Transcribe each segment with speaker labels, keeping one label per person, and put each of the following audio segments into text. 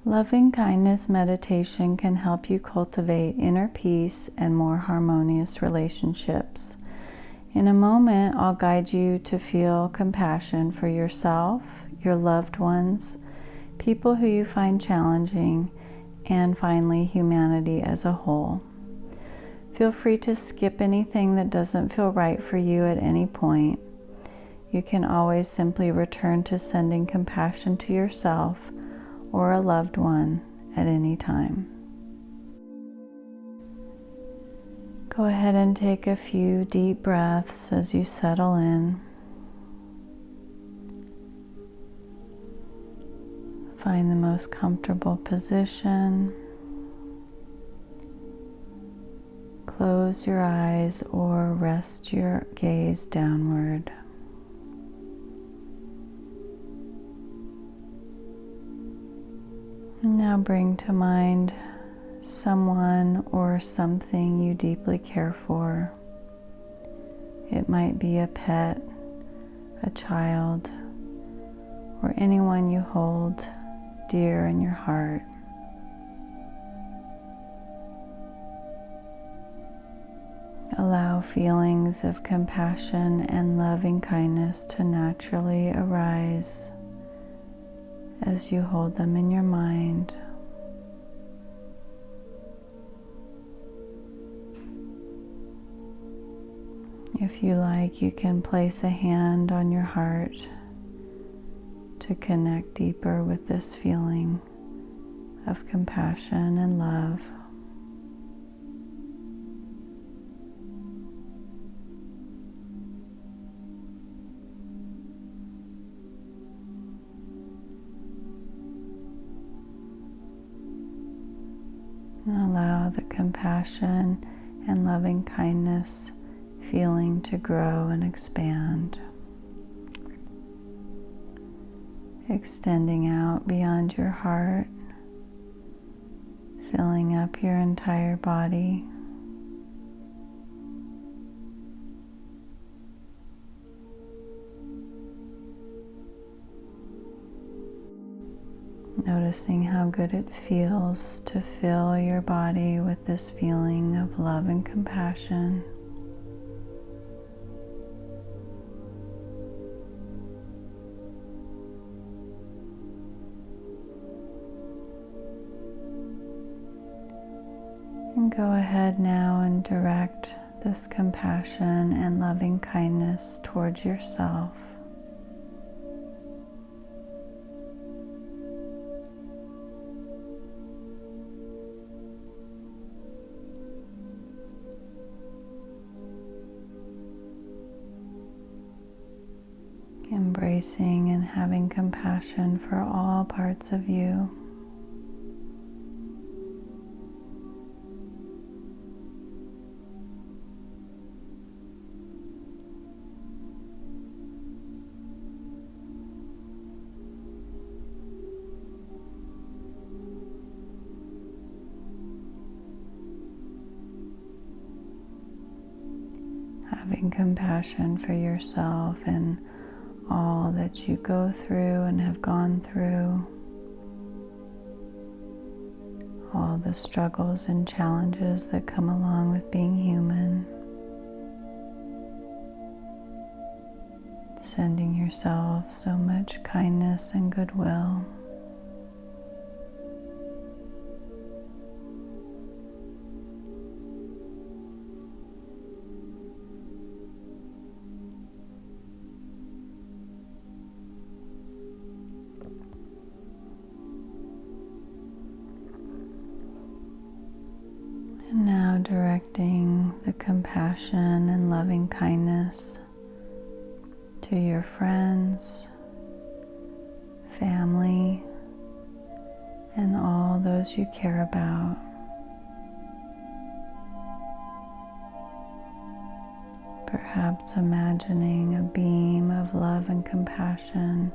Speaker 1: Loving kindness meditation can help you cultivate inner peace and more harmonious relationships. In a moment, I'll guide you to feel compassion for yourself, your loved ones, people who you find challenging, and finally, humanity as a whole. Feel free to skip anything that doesn't feel right for you at any point. You can always simply return to sending compassion to yourself or a loved one at any time. Go ahead and take a few deep breaths as you settle in. Find the most comfortable position. Close your eyes or rest your gaze downward. Now bring to mind someone or something you deeply care for. It might be a pet, a child, or anyone you hold dear in your heart. Allow feelings of compassion and loving kindness to naturally arise as you hold them in your mind. If you like, you can place a hand on your heart to connect deeper with this feeling of compassion and love. And allow the compassion and loving kindness feeling to grow and expand, extending out beyond your heart, filling up your entire body. Noticing how good it feels to fill your body with this feeling of love and compassion. And go ahead now and direct this compassion and loving kindness towards yourself. Embracing and having compassion for all parts of you. Having compassion for yourself and all that you go through and have gone through, all the struggles and challenges that come along with being human. Sending yourself so much kindness and goodwill. And now directing the compassion and loving kindness to your friends, family, and all those you care about. Perhaps imagining a beam of love and compassion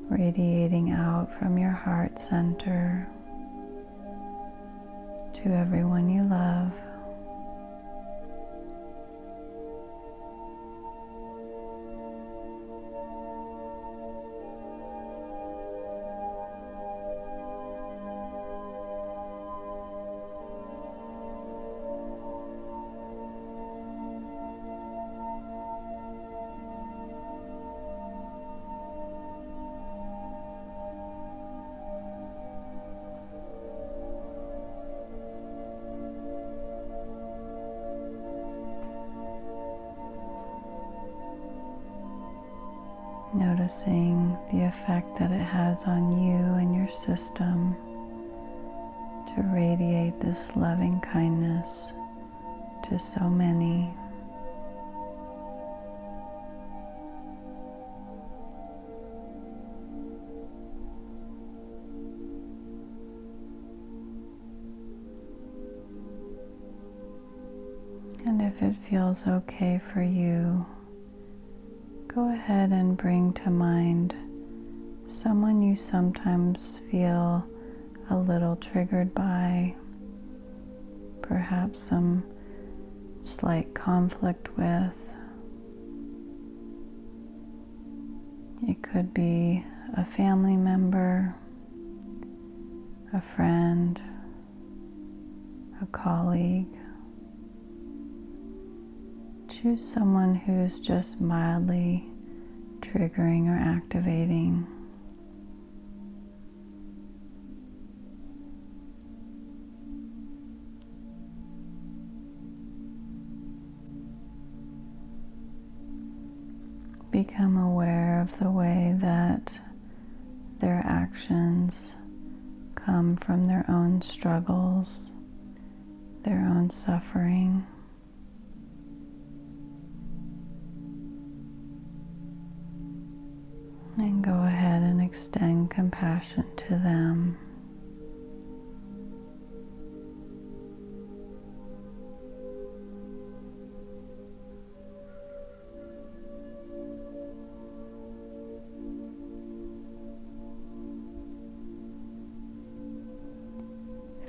Speaker 1: radiating out from your heart center to everyone you love. noticing the effect that it has on you and your system to radiate this loving kindness to so many. And if it feels okay for you, go ahead and bring to mind someone you sometimes feel a little triggered by, perhaps some slight conflict with. It could be a family member, a friend, a colleague. Choose someone who's just mildly triggering or activating. Become aware of the way that their actions come from their own struggles, their own suffering. And go ahead and extend compassion to them.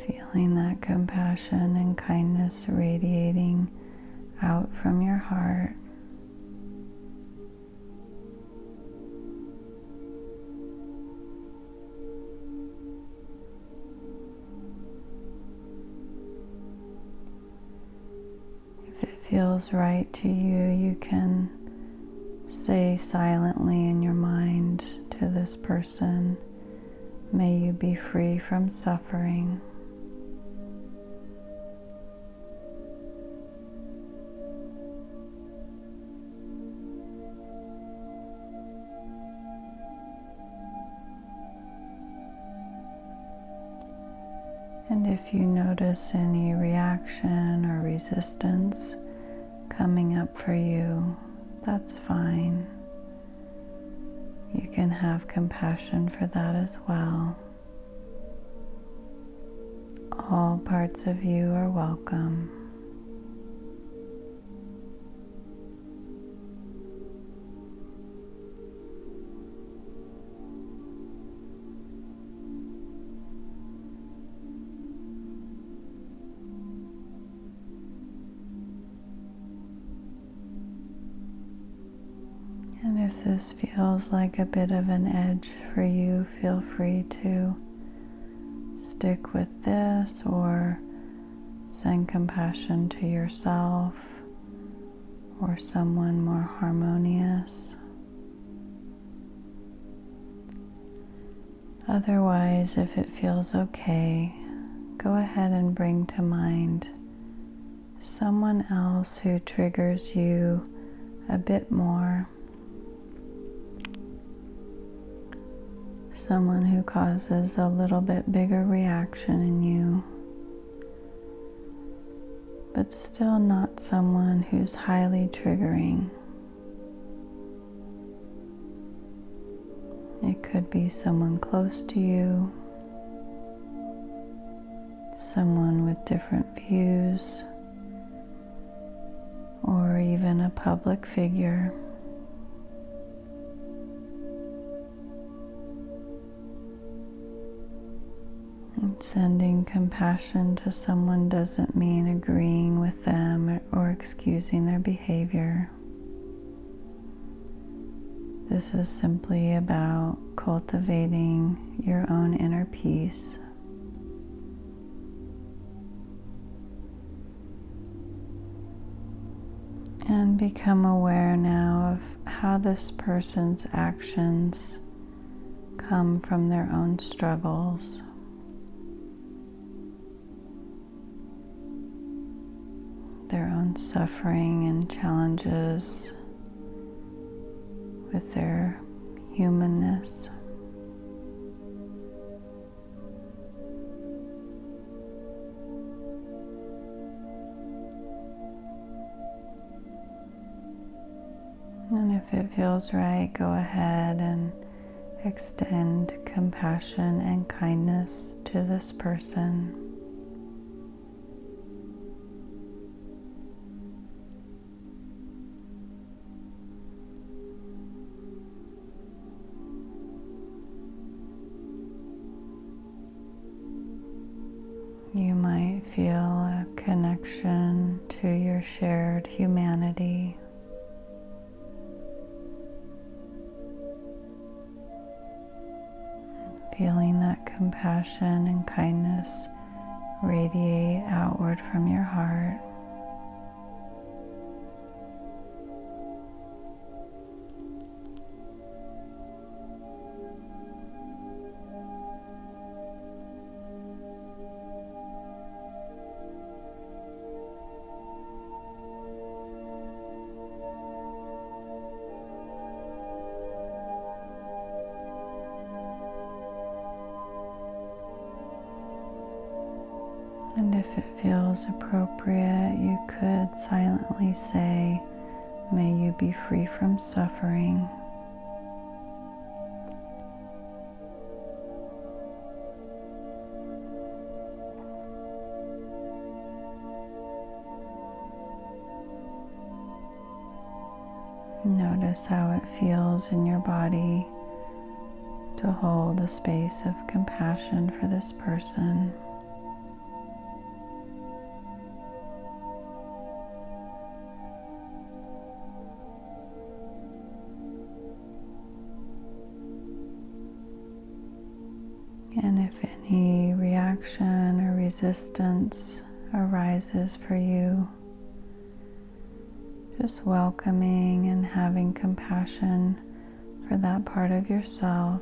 Speaker 1: Feeling that compassion and kindness radiating out from your heart. If it feels right to you, you can say silently in your mind to this person, "May you be free from suffering." And if you notice any reaction or resistance coming up for you, that's fine. You can have compassion for that as well. All parts of you are welcome. And if this feels like a bit of an edge for you, feel free to stick with this or send compassion to yourself or someone more harmonious. Otherwise, if it feels okay, go ahead and bring to mind someone else who triggers you a bit more. Someone who causes a little bit bigger reaction in you, but still not someone who's highly triggering. It could be someone close to you, someone with different views, or even a public figure. Sending compassion to someone doesn't mean agreeing with them or excusing their behavior. This is simply about cultivating your own inner peace. And become aware now of how this person's actions come from their own struggles. Their own suffering and challenges with their humanness. And if it feels right, go ahead and extend compassion and kindness to this person. You might feel a connection to your shared humanity. Feeling that compassion and kindness radiate outward from your heart. And if it feels appropriate, you could silently say, "May you be free from suffering." Notice how it feels in your body to hold a space of compassion for this person. And if any reaction or resistance arises for you, just welcoming and having compassion for that part of yourself.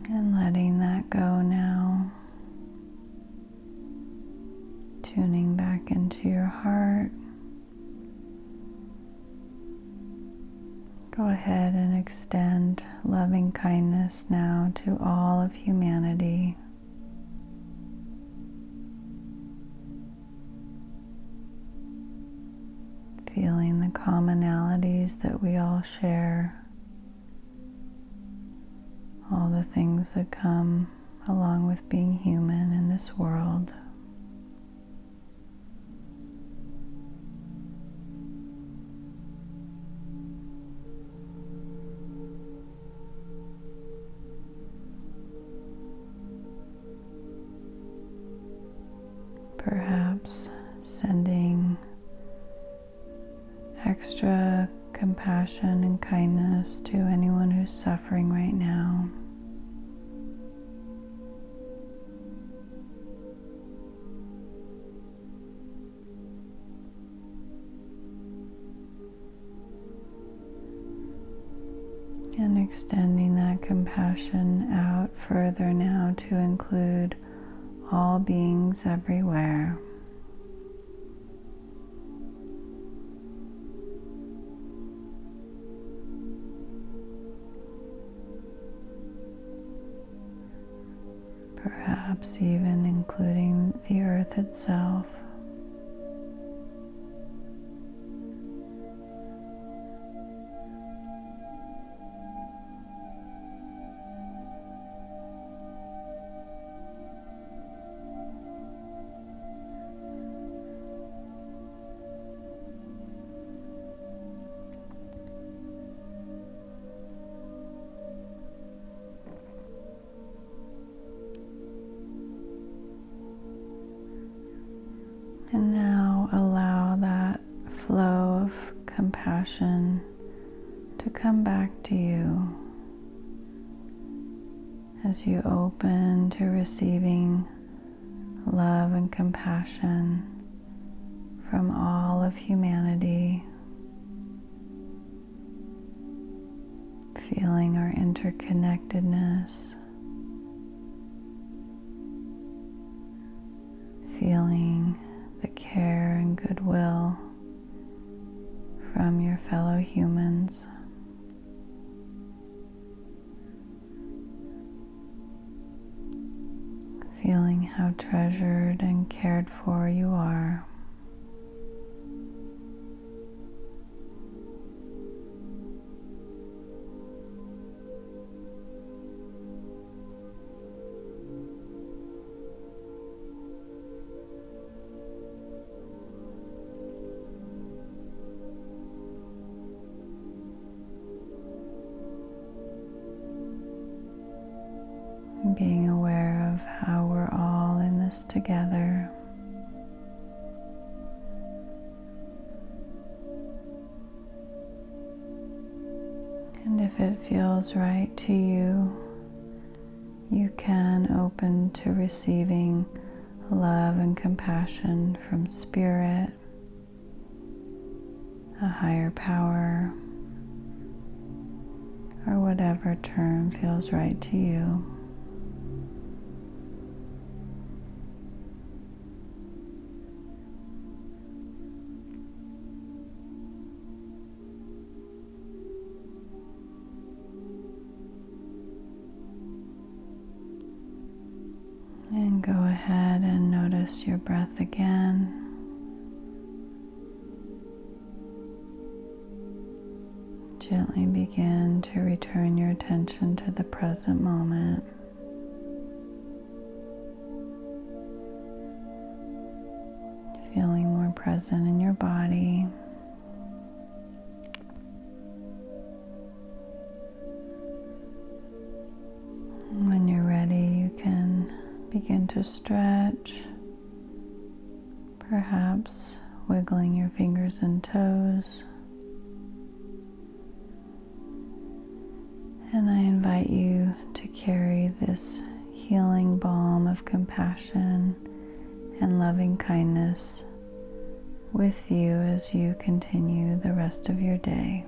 Speaker 1: And letting that go now. Tuning back into your heart. Go ahead and extend loving kindness now to all of humanity. Feeling the commonalities that we all share. All the things that come along with being human in this world. Perhaps sending extra compassion and kindness to anyone who's suffering right now. And extending that compassion out further now to include all beings everywhere. Perhaps even including the earth itself. And now allow that flow of compassion to come back to you as you open to receiving love and compassion from all of humanity. feeling our interconnectedness, feeling the care and goodwill from your fellow humans. Feeling how treasured and cared for you are. Being aware of how we're all in this together. And if it feels right to you, you can open to receiving love and compassion from Spirit, a higher power, or whatever term feels right to you. And go ahead and notice your breath again. Gently begin to return your attention to the present moment. Feeling more present in your body. When you're ready, you can begin to stretch, perhaps wiggling your fingers and toes. And I invite you to carry this healing balm of compassion and loving kindness with you as you continue the rest of your day.